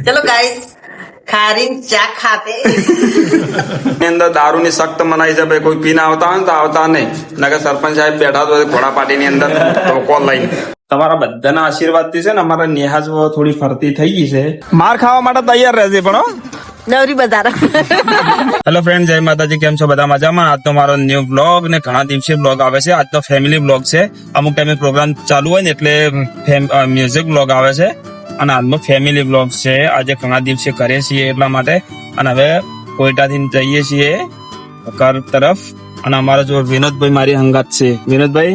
चलो गाइस खारीन चा खाते અંદર દારૂની સખ્ત મનાઈ છે ભાઈ. કોઈ પીને આવતા હોય ને તો આવતા નહીં. નગર સરપંચ સાહેબ બેઠા તો ઘોડા પાટીની અંદર કોલ લઈને. તમારા બધાના આશીર્વાદથી છે ને અમારા નેહા જો થોડી ફરતી થઈ ગઈ છે. માર ખાવા માટે તૈયાર રહેશે પણ હો. नवरी बाजार હેલો ફ્રેન્ડ, જય માતાજી. કેમ છો બધા? મજામાં? આજનો મારો ન્યુ બ્લોગ ને ઘણા દિવસે બ્લોગ આવે છે. આજનો ફેમિલી બ્લોગ છે. અમુક ટાઈમે પ્રોગ્રામ ચાલુ હોય ને એટલે મ્યુઝિક બ્લોગ આવે છે અને આજનો ફેમિલી બ્લોગ છે. આજે ઘણા દિવસે કરીએ છીએ એટલા માટે. અને હવે કોઈટાથી જઈએ છીએ ઘર તરફ. અને અમારા જો વિનોદભાઈ મારી હંગાત છે. વિનોદભાઈ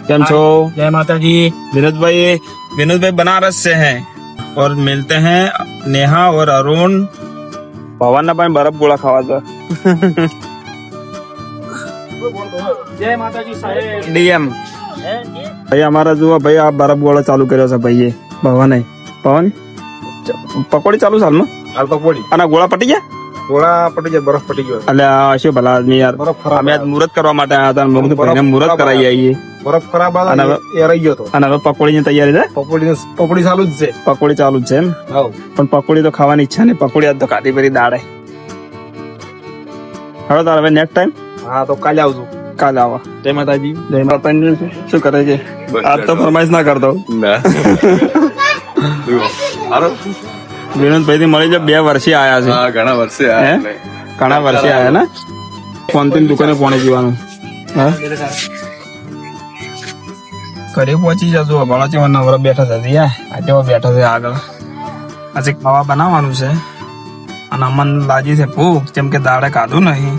કેમ છો? जय माता जी। विनोदभाई बनारस से हैं और मिलते हैं नेहा और अरुण. भवन ना पानी बर्फ गोला खावा था. जय माता जी साहेब। डीएम भाई हमारा जो भाई आप बर्फ गोला चालू કર્યો છે ભાઈ. ભવન પવન પકોડી ચાલુ સાલ માં હાલ પકોડી અને ગોળા પટી ગયા. ગોળા પટી ગયા, બરફ પટી ગયો. એટલે શું ભલા આદમી યાર. બરફ ખરાબ. અમે આજ મુહૂર્ત કરવા માટે આવ્યા હતા. મેં કીધું ભાઈને મુહૂર્ત કરાવી આવીએ. બરફ ખરાબ અને અને હવે- એ રહી ગયો તો. અને હવે પકોડીની તૈયારી છે. પકોડી ચાલુ જ છે. પકોડી ચાલુ જ છે એમ. હાઉ પણ પકોડી તો ખાવાની ઈચ્છા નહીં. પકોડી આજ તો ખાધી પરી દાડે. હવે તારે હવે નેક્સ્ટ ટાઈમ હા તો કાલે આવજો. કાલે આવો. જય માતાજી. જય માતાજી. શું કરે છે? આજ તો ફરમાઈશ ના કરતો. વિનોદભાઈ થી મળી જો 2 વર્ષે આયા છે. ઘણા વર્ષે હે? ઘણા વર્ષે આયા ને. ફોનથી દુકાને પોણે જીવાનું. હા ઘરે પહોંચી જજો. ભાડા ચેવા નવરા બેઠા છે. આજે બેઠા છે આગળ. આજે ખાવા બનાવવાનું છે અને અમને લાગી છે ભૂખ. જેમ કે દાડે ખાધું નહીં,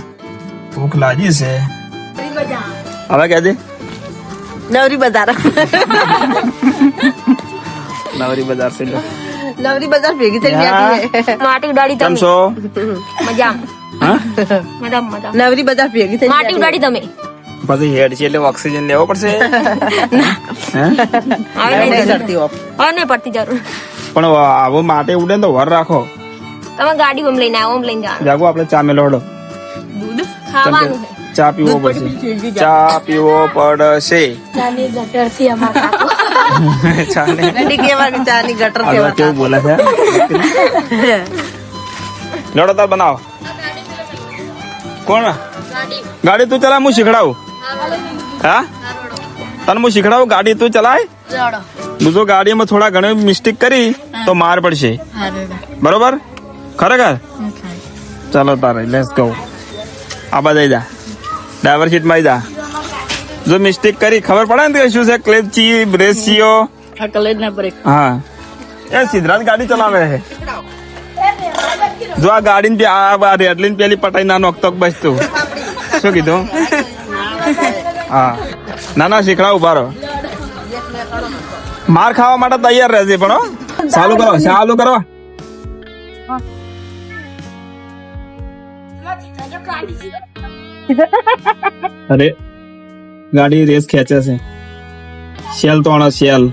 ભૂખ લાગી છે. હવે ક્યાં છે? नवरी बाजार નવરી બજાર છે. नवरी बाजार भेगी થઈ ગયા માટી ઉડાડી કેમ તમે છો? મજામાં હા મજામાં नवरी बाजार भेगी થઈ માટી ઉડાડી તમે પછી હેડ છે એટલે ઓક્સિજન લેવો પડશે. હે? હવે नहीं નહીં करती हो હવે નહીં પડતી જરૂર. પણ આવો માટે ઉડે ને તો વર રાખો. તમે ગાડી ઓમ લઈને આવો, ઓમ લઈને જાઓ. જાગો આપણે ચા મેલોડો. દૂધ ખાવાનું છે. ચા પીવો પડશે. ચા પીવો પડશે. ચાની ગટર થી અમાર ચા ને गड्डी केवानी चानी गटर આ केवा કેવું બોલે છે? લોડો તાર બનાવો. કોણ? ગાડી તું ચલાવ, હું શીખડાવું. હા તને હું શીખડાવું. ગાડી તું ચલાય. બીજો ગાડીમાં થોડા ઘણી મિસ્ટેક કરી તો માર પડશે. બરોબર? ખરેખર? ચાલો તારે લેટ્સ ગો. આ બધા જા ડ્રાઈવર સીટ માં જા. જો મિસ્ટેક કરી ખબર પડે ને કે શું છે ક્લેચ ચી બ્રેક ચીઓ. હા એ સિદ્ધરાજ ગાડી ચલાવે છે. જો આ ગાડી આ રેડલીન પેલી પટાઈ ના નોકતોક બસ તું શું કીધું? હા ના ના શીખડા ઉભા રહો. માર ખાવા માટે તૈયાર રહેશે પણ હો. ચાલુ કરો, ચાલુ કરો. અરે ગાડી રેસ ખેંચે છે. શેલ તો શેલ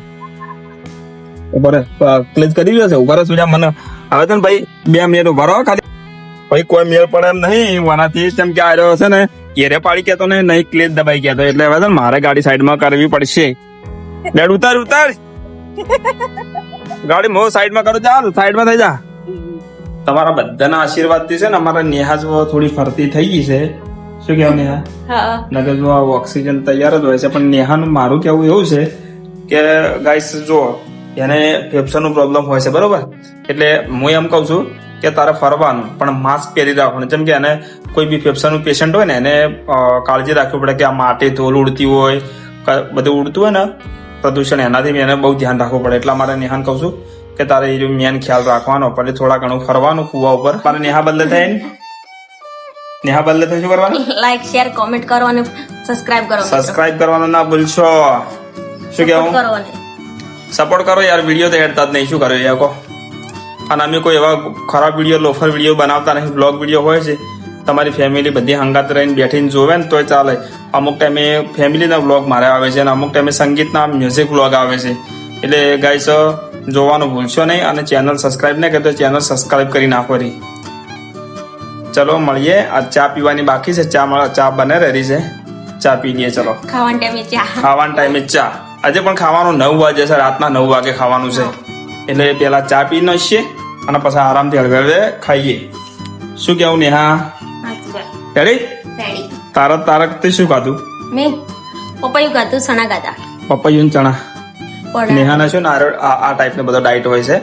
ઉપર ક્લેચ કરી રહ્યો છે. ઉભા રહો સુજા મને. હવે તો ભાઈ 2 મિનિટ ઉભા રહો ખાલી. ભાઈ કોઈ મેળ પડે એમ નહીં. વાનાથી જેમ કે આવ્યો છે ને એરે પાડી કેતો ને નહીં ક્લેચ દબાઈ કેતો. એટલે હવે છે ને મારે ગાડી સાઈડમાં કરવી પડશે. લેડ ઉતાર ઉતાર. ગાડી મો સાઈડમાં કરો. ચાલ સાઈડમાં થઈ જા. તમારા બધાના આશીર્વાદથી છે ને અમારા નેહા જો થોડી ફરતી થઈ ગઈ છે. શું કેવું નેહા? નગર જો આ ઓક્સિજન તૈયાર જ હોય છે. પણ નેહાનું મારું કેવું એવું છે કે ગાઈસ જો એને ફેફસાનો પ્રોબ્લેમ હોય છે. બરોબર? એટલે હું એમ કઉ છું કે તારે ફરવાનું પણ માસ્ક પહેરી રાખવાનું. જેમ કે એને કોઈ બી ફેફસાનું પેશન્ટ હોય ને એને કાળજી રાખવી પડે કે આ માટી ધૂળ ઉડતી હોય, બધું ઉડતું હોય ને પ્રદૂષણ, એનાથી એને બહુ ધ્યાન રાખવું પડે. એટલા માટે નેહાને કઉ છું કે તારે એ મેન ખ્યાલ રાખવાનો. પછી થોડા ઘણું ફરવાનું કુવા ઉપર. મારે નેહા બદલે થાય ને નેહા બદલે થાય શું કરવાનું? લાઈક શેર કોમેન્ટ કરો અને સબસ્ક્રાઇબ કરો. સબસ્ક્રાઇબ કરવાનું ના ભૂલશો. શું કેવું? કરો અને સપોર્ટ કરો યાર. વિડીયો તો હેડતા જ નહીં. શું કર્યો યાર કહો? અને અમે કોઈ એવા ખરાબ વિડીયો લોફર વિડીયો બનાવતા નહીં. બ્લોગ વિડીયો હોય છે તમારી ફેમિલી બધી હંગાત રહીને બેઠીને જોવે ને તોય ચાલે. અમુક ટાઈમે ફેમિલીના બ્લોગ મારે આવે છે અને અમુક ટાઈમે સંગીતના મ્યુઝિક બ્લોગ આવે છે. એટલે ગાઈસ જોવાનું ભૂલશો નહીં. અને ચેનલ સબસ્ક્રાઇબ નહીં કરતો ચેનલ સબસ્ક્રાઇબ કરી નાખો રહી. ચલો મળીએ. આ ચા પીવાની બાકી છે. ચા બને રહી છે. ચા પી લઈએ. ચલો ખાવાના ટાઈમે ચા. ખાવાના ટાઈમે ચા. આજે પણ ખાવાનું 9 વાગે છે. રાતના 9 વાગે ખાવાનું છે. એટલે પેલા ચા પી નાખીએ અને પછી આરામથી હળવે હળવે ખાઈએ. શું કેવું નેહા? રેડી? રેડી. તારક તે શું ખાધું? મેં પપૈયું ખાધું, સણા ખાધા. પપૈયું ને ચણા. પોળા. નેહાને શું ને આ ટાઈપનો બધો ડાયટ હોય છે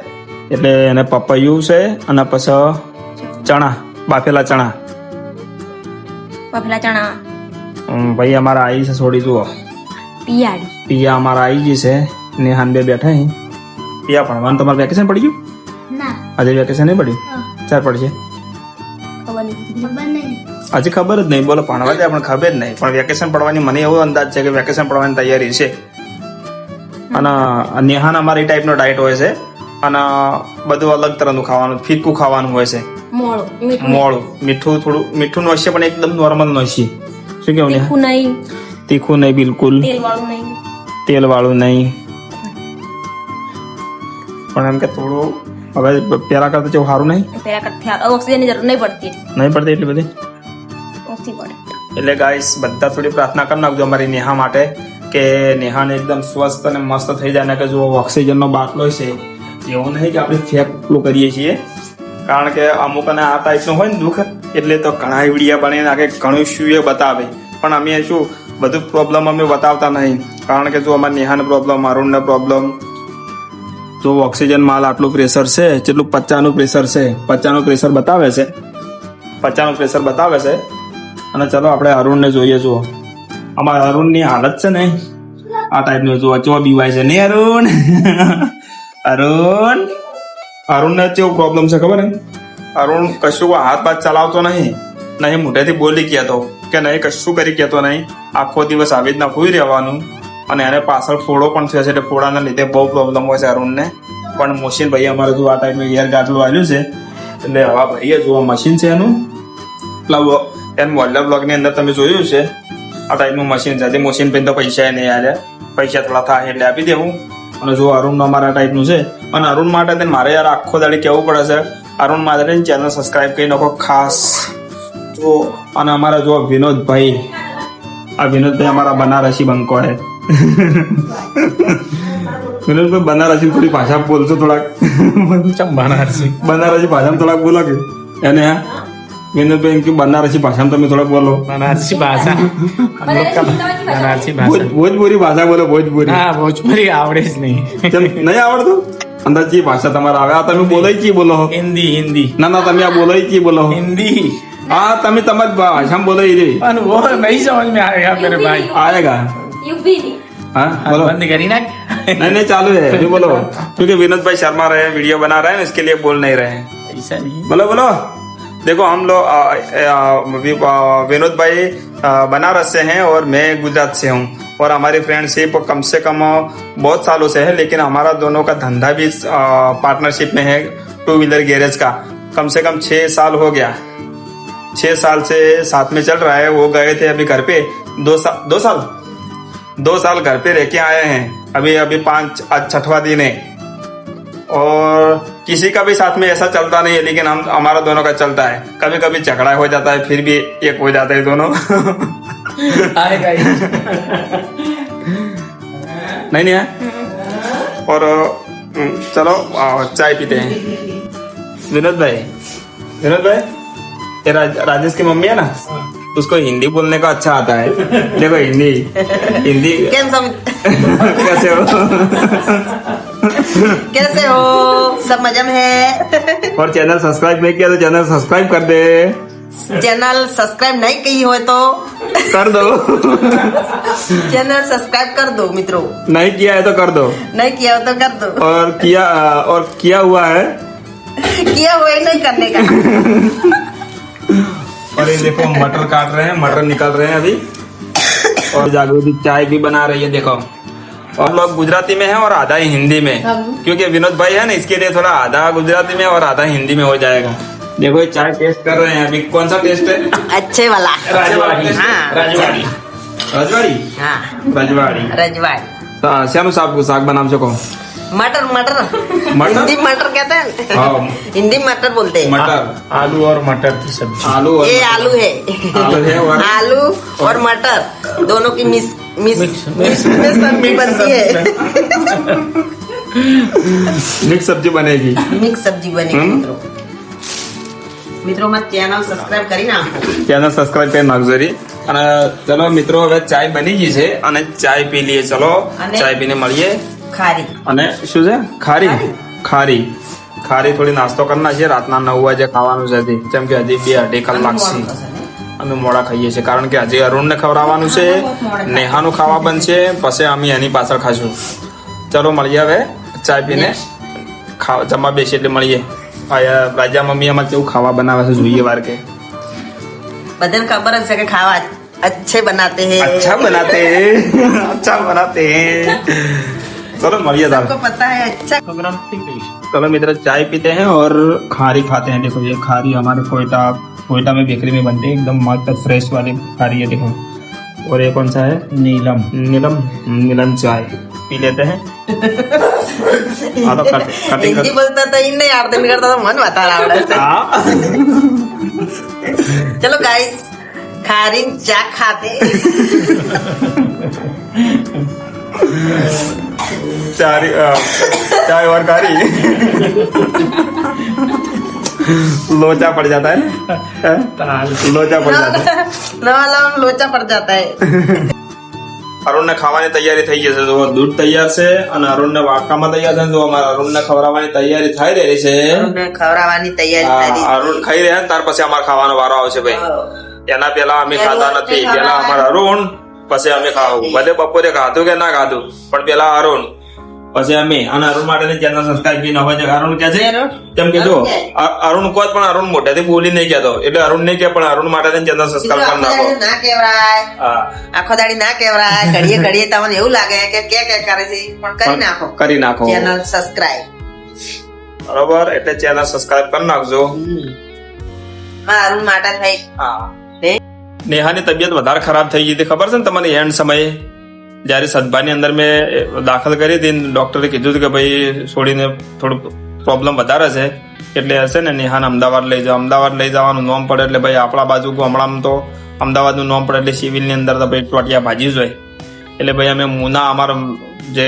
એટલે એને પપૈયું છે અને પછી ચણા, બાફેલા ચણા. બફેલા ચણા. ભાઈ અમારા આવી છે છોડી જુઓ. પિયાળી. પિયા અમારા આવી ગઈ છે. નેહાન બે બેઠા હી. પિયા ભણવાનું તમારે વેકેશન પડી ગયું? ના. આજે વેકેશન નહીં પડ્યું? ચાર પડશે. ખબર નહીં. હજી ખબર જ નહીં. બોલો ભણવા જાય પણ ખબર જ નહીં. પણ વેકેશન પડવાની મને એવો અંદાજ છે કે વેકેશન પડવાની તૈયારી છે. અને નેહાન અમારી ટાઈપનો ડાયટ હોય છે અને બધું અલગ તરહનું ખાવાનું, ફીકું ખાવાનું હોય છે. મોળું. મીઠું. મોળું, મીઠું થોડું મીઠું નોશે પણ એકદમ નોર્મલ નોશી. શું કેવું નેહા? તીખું નહીં. તીખું નહીં બિલકુલ. તેલ વાળું નહીં. તેલ વાળું નહીં. પણ એમ કે થોડું હવે પેલા કરતા જેવું સારું નહીં. પેલા કરતા ઓક્સિજનની જરૂર નહીં પડતી. નહીં પડતી એટલી બધી. ઓછી પડે. એટલે ગાઈસ બધા થોડી પ્રાર્થના કરી નાખજો અમારી નેહા માટે કે નેહાને એકદમ સ્વસ્થ અને મસ્ત થઈ જાય ને કે જો ઓક્સિજનનો બાટલો છે એવું નહીં કે આપણે ફેકલું કરીએ છીએ. કારણ કે અમુક અને આ ટાઈપનું હોય ને દુઃખ એટલે તો ઘણા વિડીયા બની નાખે, ઘણું શું એ બતાવે. પણ અમે શું બધું પ્રોબ્લેમ અમે બતાવતા નહીં. કારણ કે જો અમારે નેહાને પ્રોબ્લેમ, અરુણને પ્રોબ્લેમ, જો ઓક્સિજન માલ આટલું પ્રેશર છે, જેટલું 50નું પ્રેશર છે, 50નું પ્રેશર બતાવે છે, 50નું પ્રેશર બતાવે છે. અને ચલો આપણે અરુણને જોઈએ. જુઓ અમારા અરુણની હાલત છે ને આ ટાઈપનું. જુઓ ચો બીવાય છે ને અરુણ. અરુણને કેવું પ્રોબ્લેમ છે ખબર ને? અરુણ કશું હાથ પાથ ચલાવતો નહીં મોઢેથી બોલી કહેતો કે નહીં કશું કરી કહેતો નહીં. આખો દિવસ આવી રીતના સૂઈ રહેવાનું. અને એને પાછળ ફોડો પણ થયો છે એટલે ફોડાના લીધે બહુ પ્રોબ્લેમ હોય છે અરુણને. પણ મોશીન ભાઈ અમારે જો આ ટાઈપનું એર ગાટલું આવ્યું છે એટલે હવા ભાઈએ જો મશીન છે એનું એનું મોડલર બ્લોગની અંદર તમે જોયું છે આ ટાઈપનું મશીન છે. મશીન પછી તો પૈસા નહીં આવ્યા, પૈસા થોડા થાય એટલે આપી દેવું. અને જો અરુણ અમારા ટાઈપનું છે. અને અરુણ માટે મારે યાર આખો દાડી કહેવું પડે છે અરુણ માટે ચેનલ સબસ્ક્રાઈબ કરી નાખો ખાસ. જો અને અમારા જો વિનોદભાઈ, આ વિનોદભાઈ અમારા બનારસી બંકો હે. વિનોદભાઈ બનારસી થોડી ભાષા બોલશો થોડાક? બનારસી ભાષામાં થોડાક બોલો કે એને વિનોદભાઈ કે બનારસી ભાષામાં તમે થોડાક બોલો. बनारसी भाषा बनारसी भाषा ભોજપુરી ભાષા બોલો. ભોજપુરી हाँ भोजपुरी आवड़े જ નહીં. કેમ નહીં આવડતું? અંદાજી ભાષા તમારે આવે? આ તમે બોલાય કી બોલો? हिंदी हिंदी ના તમે આ બોલાય કી બોલો? हिंदी હા તમે તમારી ભાષામાં બોલાઈ રહી. पर वो नहीं समझ में आएगा मेरे भाई. आएगा યુપીની. हाँ बोलो. बंद करी ना. नहीं चालू है अभी बोलो. क्योंकि विनोद भाई शर्मा रहे हैं, वीडियो बना रहे हैं ना, इसके लिए बोल नहीं रहे हैं. ऐसा नहीं. बोलो. देखो हम लोग विनोद भाई बनारस से हैं और मैं गुजरात से हूँ. और हमारी फ्रेंडशिप कम से कम बहुत सालों से है. लेकिन हमारा दोनों का धंधा भी पार्टनरशिप में है, 2 व्हीलर गैरेज का. कम से कम 6 साल हो गया. 6 साल से साथ में चल रहा है. वो गए थे अभी घर पे 2 साल घर पे रह के आए हैं. अभी 5 आज 6वां दिन है. और किसी का भी साथ में ऐसा चलता नहीं है, लेकिन हमारा दोनों का चलता है. कभी कभी झगड़ा हो जाता है, फिर भी एक हो जाता है दोनों. आएगा ही. नहीं है. और चलो चाय पीते हैं. विनोद भाई ये राजेश की मम्मी है ना, उसको हिंदी बोलने का अच्छा आता है. देखो हिंदी કેમ સમ कैसे हो? कैसे हो? सब मजा में है? और चैनल सब्सक्राइब नहीं किया तो चैनल सब्सक्राइब कर दे. चैनल सब्सक्राइब नहीं की हो तो कर दो. चैनल सब्सक्राइब कर दो मित्रों. नहीं किया है तो कर दो. नहीं किया हो तो कर दो. और किया हुआ है. किया हुआ ही नहीं करने का. और ये देखो मटर काट रहे हैं, मटर निकल रहे हैं अभी. और जागृति चाय भी बना रही है देखो. और लोग गुजराती में है और आधा ही हिंदी में, क्योंकि विनोद भाई है ना, इसके लिए थोड़ा आधा गुजराती में और आधा हिंदी में हो जाएगा. देखो ये चाय टेस्ट कर रहे हैं अभी. कौन सा टेस्ट है? अच्छे वाला. राजवाड़ी. हाँ. राजवाड़ी. रजवाड़ी. हाँ रजवाड़ी. रजवाड़ी. श्याम साग बनाम सको. मटर. हिंदी मटर कहते हैं. हाँ. हिंदी मटर बोलते हैं. मटर. आलू और मटर की सब्जी. आलू और ये आलू है. और आलू और मटर दोनों की मिक्स में सब्जी बनती है. મિક્સ સબ્જી બનેગી મિક્સ સબ્જી બની મિત્રો. મિત્રો માં ચેનલ સબસ્ક્રાઇબ કરી નાખો. ચેનલ સબસ્ક્રાઇબ કરી નાખજો રી. અને ચલો મિત્રો હવે ચાય બની ગઈ છે અને ચાય પી લઈએ. ચલો અને ચાય પીને મળીએ. ખારી અને શું છે? ખારી ખારી ખારી થોડી નાસ્તો કરી નાખીએ. રાતના 9 વાગે ખાવાનું છે હજી. જેમ કે હજી 2-2.5 કલાક છે. અમે મોડા ખાઈએ છીએ કારણ કે હજી અરુણને ખવડાવવાનું છે, નેહાનું ખાવા બનશે, પછી અમે એની પાછળ ખાશું. ચલો મળીએ હવે ચાય પીને. જમવા બેસી એટલે મળીએ. રાજા મમ્મી અમારે કેવું ખાવા બનાવે છે જોઈએ વાર કે. બધાને ખબર જ છે કે ખાવા अच्छे बनाते हैं. अच्छा बनाते हैं, अच्छा बनाते हैं. चलो મળીએ दाल. सबको पता है अच्छा. चलो मित्र चाय पीते हैं और खारी खाते हैं. देखो ये खारी हमारे कोयटा में बेकरी में बनती है, एकदम मस्त फ्रेश वाली खारी है. देखो. और ये कौन सा है? नीलम चाय पी लेते हैं. हाँ तो कटिंग हिंदी बोलता था इन नहीं आरती नहीं करता तो मन बता रहा है. चलो गाइस खारी चा खाते. चाय और खारी लोचा पड़ जाता है. लोचा पड़ जाता है. लोचा पड़ जाता है. અરુણને ખાવાની તૈયારી થઈ ગઈ છે. જો દૂધ તૈયાર છે અને અરુણને વાટકામાં તૈયાર છે. જો અમારા અરુણને ખવડાવવાની તૈયારી થઈ રહી છે. ખવડાવવાની તૈયારી કરી. અરુણ ખાઈ રહ્યા ને ત્યાર પછી અમારે ખાવાનો વારો આવશે ભાઈ. એના પેલા અમે ખાતા નથી. પેલા અમારા અરુણ, પછી અમે ખાવું. ભલે બપોરે ખાધું કે ના ખાધું, પણ પેલા અરુણ પછી અમે. અને અરુણ માટેની ચેનલ સબસ્ક્રાઇબ બી ન હોય છે. અરુણ કે છે કેમ કે જો અરુણ કોત પણ અરુણ મોઢેથી બોલી નહીં કહેતો, એટલે અરુણ નહીં કે પણ અરુણ માટેની ચેનલ સબસ્ક્રાઇબ કરી નાખો. ના કેવરાય, આખો દાડી ના કેવરાય. ઘડીએ ઘડીએ તમને એવું લાગે કે કે કરે છે પણ કરી નાખો ચેનલ સબસ્ક્રાઇબ. બરોબર, એટલે ચેનલ સબસ્ક્રાઇબ કરી નાખજો. અરુણ માટે થઈ. નેહાની તબિયત વધારે ખરાબ થઈ ગઈ હતી, ખબર છે ને તમને? એન્ડ સમયે જયારે સદભાની અંદર મેં દાખલ કરી હતી, ડોક્ટરે કીધું હતું કે ભાઈ છોડીને થોડું પ્રોબ્લેમ વધારે છે, એટલે હશે ને નેહાને અમદાવાદ લઈ જાઓ. અમદાવાદ લઈ જવાનું નોમ પડે એટલે ભાઈ આપણા બાજુ ગામડામાં તો અમદાવાદનું નોમ પડે એટલે સિવિલની અંદર તો ભાઈ ટોટિયા ભાજી જ હોય. એટલે ભાઈ અમે અમારે જે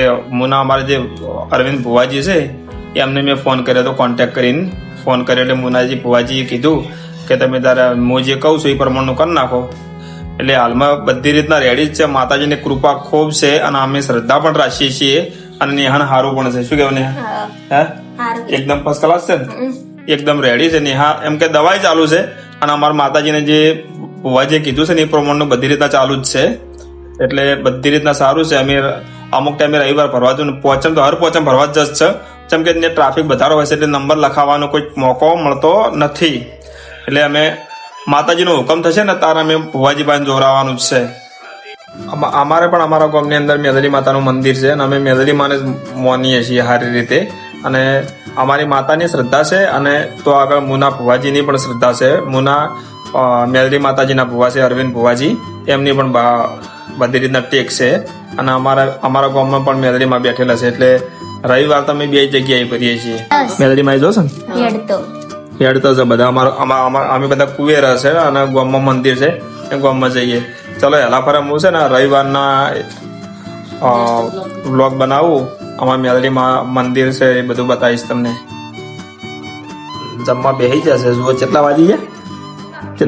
અરવિંદ ભુવાજી છે એમને મેં ફોન કર્યો હતો. કોન્ટેક્ટ કરીને ફોન કર્યો એટલે મુનાજી ભુવાજીએ કીધું કે તમે તારે હું જે કહું છું એ પ્રમાણનું કરી નાખો. એટલે હાલમાં બધી રીતના રેડી જ છે. માતાજીની કૃપા ખૂબ છે અને અમે શ્રદ્ધા પણ રાખીએ છીએ અને નેહાને સારું પણ છે. શું કેવું નેહા? હે, એકદમ ફર્સ્ટ ક્લાસ છે ને, એકદમ રેડી છે નેહા. એમ કે દવાઈ ચાલુ છે અને અમારા માતાજીને જે ભુવાજીએ કીધું છે ને એ પ્રમાણનું બધી રીતના ચાલુ જ છે. એટલે બધી રીતના સારું છે. અમે અમુક ટાઈમે રવિવાર ભરવા જવું, પોચમ તો હર પોચમ ભરવા જ છે. જેમ કે ટ્રાફિક વધારે હોય છે એટલે નંબર લખાવવાનો કોઈ મોકો મળતો નથી. એટલે અમે માતાજીનો હુકમ થશે ને તાર અમે ભુવાજીભાઈ જોરાવાનું જ છે. અમારે પણ અમારા ગામની અંદર મેદરી માતાનું મંદિર છે અને અમે મેદરી માને માનીએ છીએ સારી રીતે. અને અમારી માતાની શ્રદ્ધા છે અને તો આગળ મુના ભુવાજીની પણ શ્રદ્ધા છે. મુના મેદરી માતાજીના ભુવા છે અરવિંદ ભુવાજી, એમની પણ બધી રીતના ટેક છે. અને અમારા ગામમાં પણ મેદરીમાં બેઠેલા છે. એટલે રવિવાર તો અમે 2 જગ્યાએ ભરીએ છીએ. મેદરીમાં જોશો ને હેડતો છે બધા. અમે બધા કુવેર છે અને ગામમાં મંદિર છે, એ ગામમાં જઈએ. ચલો હેલા ફરે હું છે ને રવિવારના વ્લોગ બનાવું. અમારા મેલડીમાં મંદિર છે એ બધું બતાવીશ તમને. જમવા બેસી જશે. જુઓ કેટલા વાગી ગયા? 9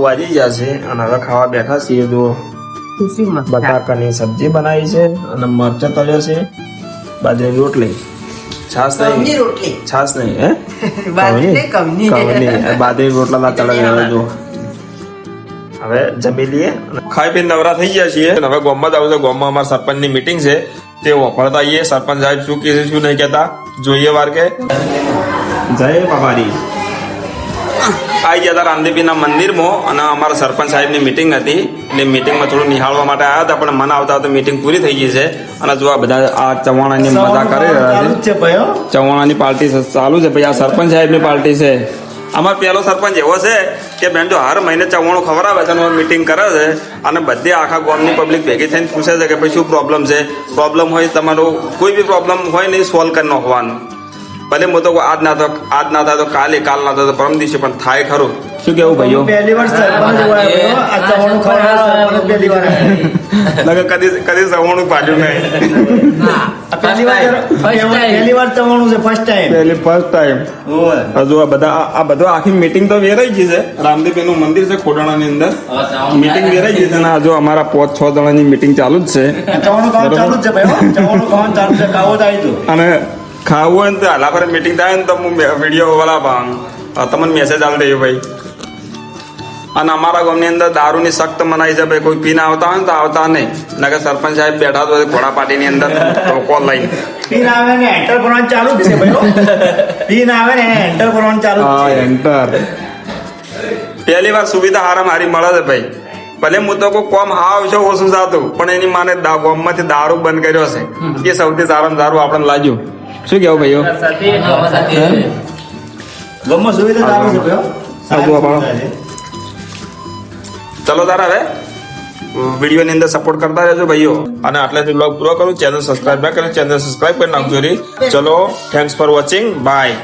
વાગી જશે અને હવે ખાવા બેઠા છીએ. જુઓ બટાકાની સબ્જી બનાવી છે અને મરચાં તળ્યો છે, બાજરીની રોટલી, છાસ નહીં હે બાજરી રોટલા તળાવ્યા. જો હવે જમી લઈએ, ખાઈ પીને નવરા થઈ ગયા છીએ. હવે ગામમાં જ આવું છે. ગામમાં અમારા સરપંચની મીટિંગ છે, તે વખોડતા આવીએ. સરપંચ સાહેબ શું કહે છે શું નહીં કહેતા જોઈએ વાર કે. જય બાબારી. આવી ગયા હતા રામદેવીના મંદિરમાં અને અમારા સરપંચ સાહેબની મીટિંગ હતી. એટલે મીટિંગમાં થોડું નિહાળવા માટે આવ્યા હતા, પણ મને આવતા આવતા મીટિંગ પૂરી થઈ ગઈ છે. અને જો આ બધા આ ચવાણાની મજા કરી રહ્યા છે. ચવાણાની પાર્ટી ચાલુ છે ભાઈ. આ સરપંચ સાહેબની પાર્ટી છે. અમારો પહેલો સરપંચ એવો છે કે બેન જો હર મહિને ચવાણું ખવડાવે છે અને મીટિંગ કરે છે અને બધી આખા ગામની પબ્લિક ભેગી થઈને પૂછે છે કે ભાઈ શું પ્રોબ્લેમ છે. પ્રોબ્લેમ હોય તમારું કોઈ બી પ્રોબ્લેમ હોય નહીં સોલ્વ કરી નાખવાનું. ભલે હું તો આજ ના થાય તો કાલ ના થાય તો પરમ દિવસે પણ થાય ખરું. શું કેવું ભાઈઓ પહેલી વાર સરપંચ જોયા ભાઈઓ. આ ચવાણું ખવડાવવા સરપંચ પહેલી વાર આવ્યા. લગે કદી કદી સવણું પાડ્યું નહીં આ પહેલી વાર ચવાણું છે ફર્સ્ટ ટાઈમ. પહેલી ફર્સ્ટ ટાઈમ હજુ આ બધા આખી મીટિંગ તો વેરાઈ ગઈ છે રામદેવ નું મંદિર છે ખોડાણાની અંદર મીટિંગ વેરાઈ ગઈ છે અને હજુ અમારા 5-6 જણાની મીટિંગ ચાલુ જ છે ચવાણું ખાવાનું ચાલુ જ છે ભાઈઓ. ચવાણું ખાવાનું ચાલુ છે. ખાવો જ આવી તો અને ખાવું હોય ને તો હાલા પર મીટિંગ થાય ને તો હું વિડીયો વાળા તમને મેસેજ આવી રહ્યો ભાઈ અને અમારા ગામની અંદર દારૂની સખ્ત મનાઈ છે ભાઈ કોઈ પીને આવતા હોય ને તો આવતા નહીં નકર સરપંચ સાહેબ બેઠા તો ઘોડા પાટીની અંદર કોલ લઈને પીન આવે ને એન્ટર કરવાનું ચાલુ જ છે ભાઈઓ. પીન આવે ને એન્ટર કરવાનું ચાલુ જ હા છે. એન્ટર પહેલી વાર સુવિધા હારા મારી મળે છે ભાઈ ભલે હું તો કોઈ કોમ હાવ છે ઓછું જાતું પણ એની માને ગામમાંથી દારૂ બંધ કર્યો છે એ સૌથી સારામાં સારું આપણને લાગ્યું શું કેવું ભાઈઓ ગામમાં સુવિધા ચાલુ છે ભાઈઓ. હજુ આપણો ચલો તારા હવે વિડીયોની અંદર સપોર્ટ કરતા રહેજો ભાઈઓ અને આટલાથી બ્લોગ પૂરો કરું ચેનલ સબસ્ક્રાઇબ ના કરે ચેનલ સબસ્ક્રાઇબ કરી નાખજો રી ચલો થેન્ક્સ ફોર વોચિંગ બાય